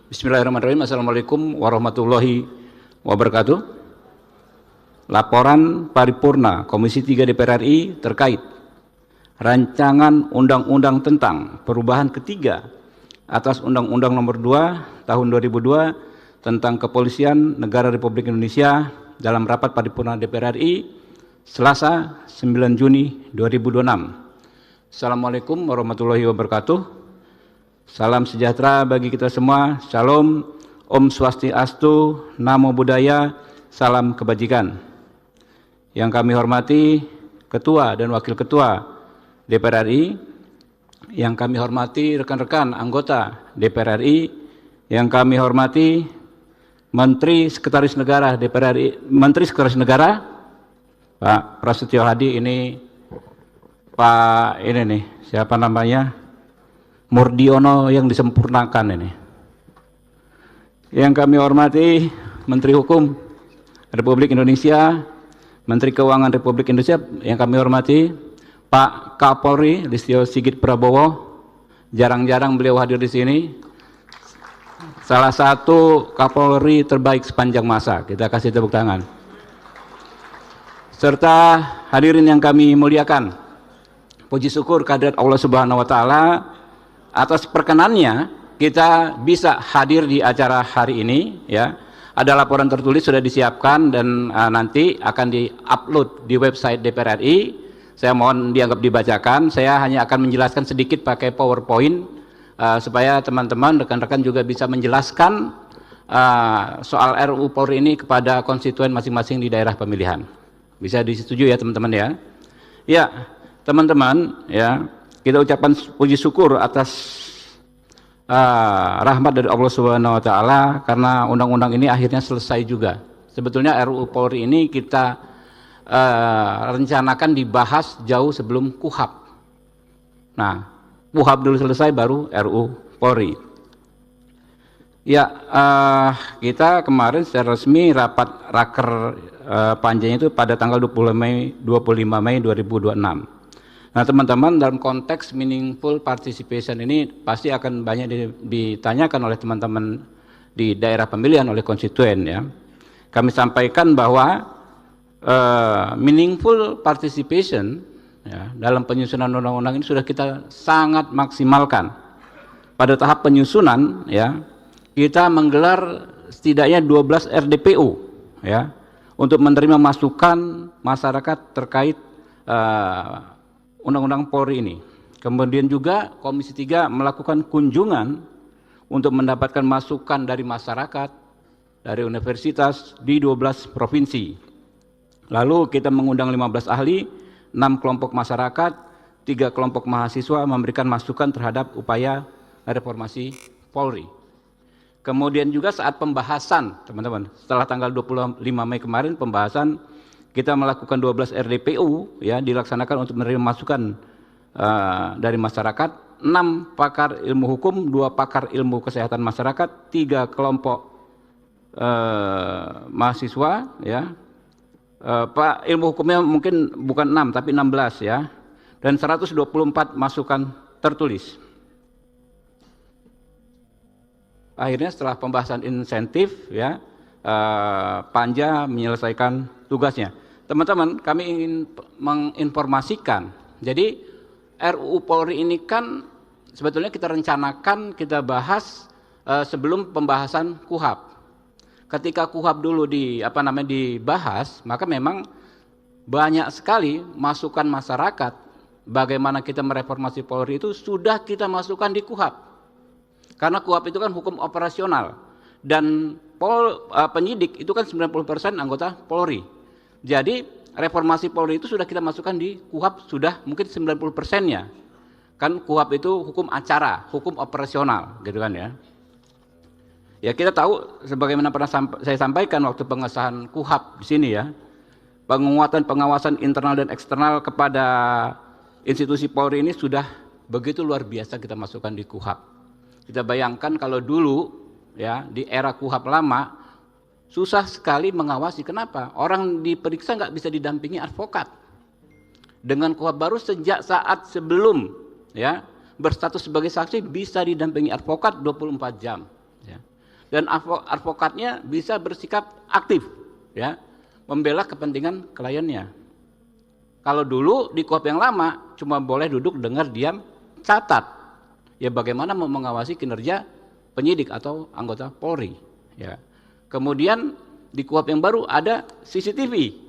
Bismillahirrahmanirrahim. Assalamualaikum warahmatullahi wabarakatuh. Laporan paripurna Komisi 3 DPR RI terkait rancangan undang-undang tentang perubahan ketiga atas Undang-Undang Nomor 2 Tahun 2002 tentang Kepolisian Negara Republik Indonesia dalam rapat paripurna DPR RI Selasa 9 Juni 2026. Assalamualaikum warahmatullahi wabarakatuh. Salam sejahtera bagi kita semua. Shalom, Om Swastiastu, Namo Buddhaya, salam kebajikan. Yang kami hormati Ketua dan Wakil Ketua DPR RI, yang kami hormati rekan-rekan anggota DPR RI, yang kami hormati Menteri Sekretaris Negara DPR RI, Menteri Sekretaris Negara Pak Prasetyo Hadi, ini Pak ini nih, siapa namanya? Murdiono yang disempurnakan ini. Yang kami hormati Menteri Hukum Republik Indonesia, Menteri Keuangan Republik Indonesia, yang kami hormati Pak Kapolri Listio Sigit Prabowo. Jarang-jarang beliau hadir di sini. Salah satu Kapolri terbaik sepanjang masa. Kita kasih tepuk tangan. Serta hadirin yang kami muliakan. Puji syukur kehadirat Allah Subhanahu wa taala atas perkenannya kita bisa hadir di acara hari ini, ya. Ada laporan tertulis sudah disiapkan dan nanti akan di-upload di website DPR RI. Saya mohon dianggap dibacakan. Saya hanya akan menjelaskan sedikit pakai PowerPoint supaya teman-teman rekan-rekan juga bisa menjelaskan soal RUU Polri ini kepada konstituen masing-masing di daerah pemilihan. Bisa disetujui ya teman-teman ya. Ya, teman-teman ya. Kita ucapkan puji syukur atas rahmat dari Allah Subhanahu wa taala karena undang-undang ini akhirnya selesai juga. Sebetulnya RUU Polri ini kita rencanakan dibahas jauh sebelum KUHAP. Nah, KUHAP dulu selesai baru RUU Polri. Ya, kita kemarin secara resmi rapat raker panjang itu pada tanggal 25 Mei 2026. Nah teman-teman, dalam konteks meaningful participation ini pasti akan banyak ditanyakan oleh teman-teman di daerah pemilihan oleh konstituen ya. Kami sampaikan bahwa meaningful participation ya, dalam penyusunan undang-undang ini sudah kita sangat maksimalkan. Pada tahap penyusunan ya, kita menggelar setidaknya 12 RDPU ya, untuk menerima masukan masyarakat terkait Undang-Undang Polri ini. Kemudian juga Komisi 3 melakukan kunjungan untuk mendapatkan masukan dari masyarakat, dari universitas di 12 provinsi. Lalu kita mengundang 15 ahli, 6 kelompok masyarakat, 3 kelompok mahasiswa memberikan masukan terhadap upaya reformasi Polri. Kemudian juga saat pembahasan, teman-teman, setelah tanggal 25 Mei kemarin pembahasan, kita melakukan 12 RDPU ya, dilaksanakan untuk menerima masukan dari masyarakat, 6 pakar ilmu hukum, 2 pakar ilmu kesehatan masyarakat, 3 kelompok mahasiswa ya. Pak ilmu hukumnya mungkin bukan 6 tapi 16 ya. Dan 124 masukan tertulis. Akhirnya setelah pembahasan insentif ya, Panja menyelesaikan tugasnya. Teman-teman, kami ingin menginformasikan, jadi RUU Polri ini kan sebetulnya kita rencanakan kita bahas sebelum pembahasan KUHAP. Ketika KUHAP dulu dibahas, maka memang banyak sekali masukan masyarakat bagaimana kita mereformasi Polri itu sudah kita masukkan di KUHAP. Karena KUHAP itu kan hukum operasional dan penyidik itu kan 90% anggota Polri. Jadi reformasi Polri itu sudah kita masukkan di KUHAP sudah mungkin 90%-nya. Kan KUHAP itu hukum acara, hukum operasional, gitu kan ya. Ya kita tahu sebagaimana pernah saya sampaikan waktu pengesahan KUHAP di sini ya. Penguatan pengawasan internal dan eksternal kepada institusi Polri ini sudah begitu luar biasa kita masukkan di KUHAP. Kita bayangkan kalau dulu ya di era KUHAP lama susah sekali mengawasi. Kenapa? Orang diperiksa nggak bisa didampingi advokat. Dengan KUHAP baru sejak saat sebelum ya berstatus sebagai saksi bisa didampingi advokat 24 jam. Ya. dan advokatnya bisa bersikap aktif, ya, membela kepentingan kliennya. Kalau dulu di KUHP yang lama cuma boleh duduk dengar diam catat, ya bagaimana mau mengawasi kinerja penyidik atau anggota Polri, ya. Kemudian di KUHP yang baru ada CCTV,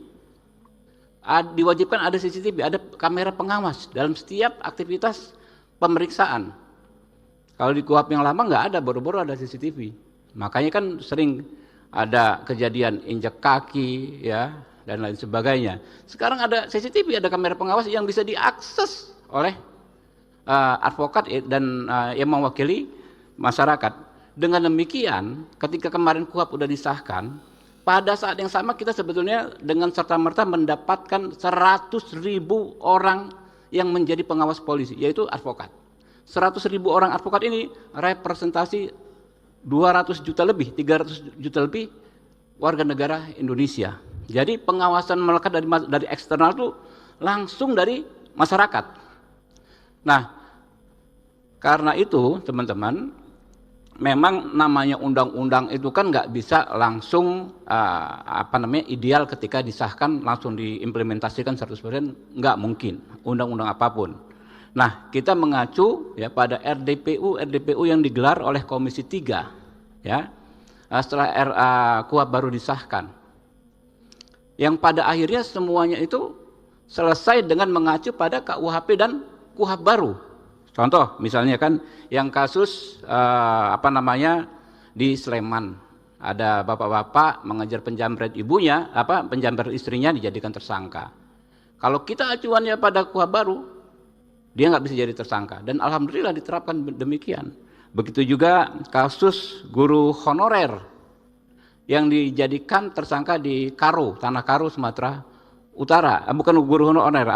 diwajibkan ada CCTV, ada kamera pengawas dalam setiap aktivitas pemeriksaan. Kalau di KUHP yang lama nggak ada, baru-baru ada CCTV. Makanya kan sering ada kejadian injak kaki, ya, dan lain sebagainya. Sekarang ada CCTV, ada kamera pengawas yang bisa diakses oleh advokat dan yang mewakili masyarakat. Dengan demikian, ketika kemarin KUHP sudah disahkan, pada saat yang sama kita sebetulnya dengan serta-merta mendapatkan 100.000 orang yang menjadi pengawas polisi, yaitu advokat. 100.000 orang advokat ini representasi 200 juta lebih, 300 juta lebih warga negara Indonesia. Jadi pengawasan melekat dari eksternal itu langsung dari masyarakat. Nah, karena itu teman-teman, memang namanya undang-undang itu kan nggak bisa langsung ideal ketika disahkan langsung diimplementasikan 100%, nggak mungkin, undang-undang apapun. Nah, kita mengacu ya pada RDPU yang digelar oleh Komisi 3, ya, setelah KUHP baru disahkan. Yang pada akhirnya semuanya itu selesai dengan mengacu pada KUHP dan KUHP baru. Contoh misalnya kan yang kasus di Sleman, ada bapak-bapak mengejar penjamret ibunya, penjamret istrinya dijadikan tersangka. Kalau kita acuannya pada KUHP baru, dia nggak bisa jadi tersangka, dan alhamdulillah diterapkan demikian. Begitu juga kasus guru honorer yang dijadikan tersangka di Karo, Tanah Karo, Sumatera Utara. Bukan guru honorer,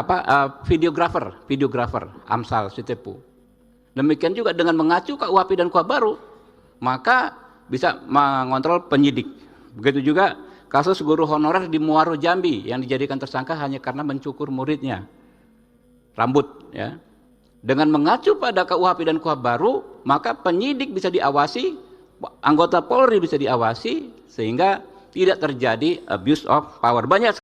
videografer Amsal Sitepu. Demikian juga dengan mengacu KUHP dan KUHP baru, maka bisa mengontrol penyidik. Begitu juga kasus guru honorer di Muaro Jambi yang dijadikan tersangka hanya karena mencukur muridnya rambut, ya. Dengan mengacu pada KUHP dan KUHP baru, maka penyidik bisa diawasi, anggota Polri bisa diawasi, sehingga tidak terjadi abuse of power. Banyak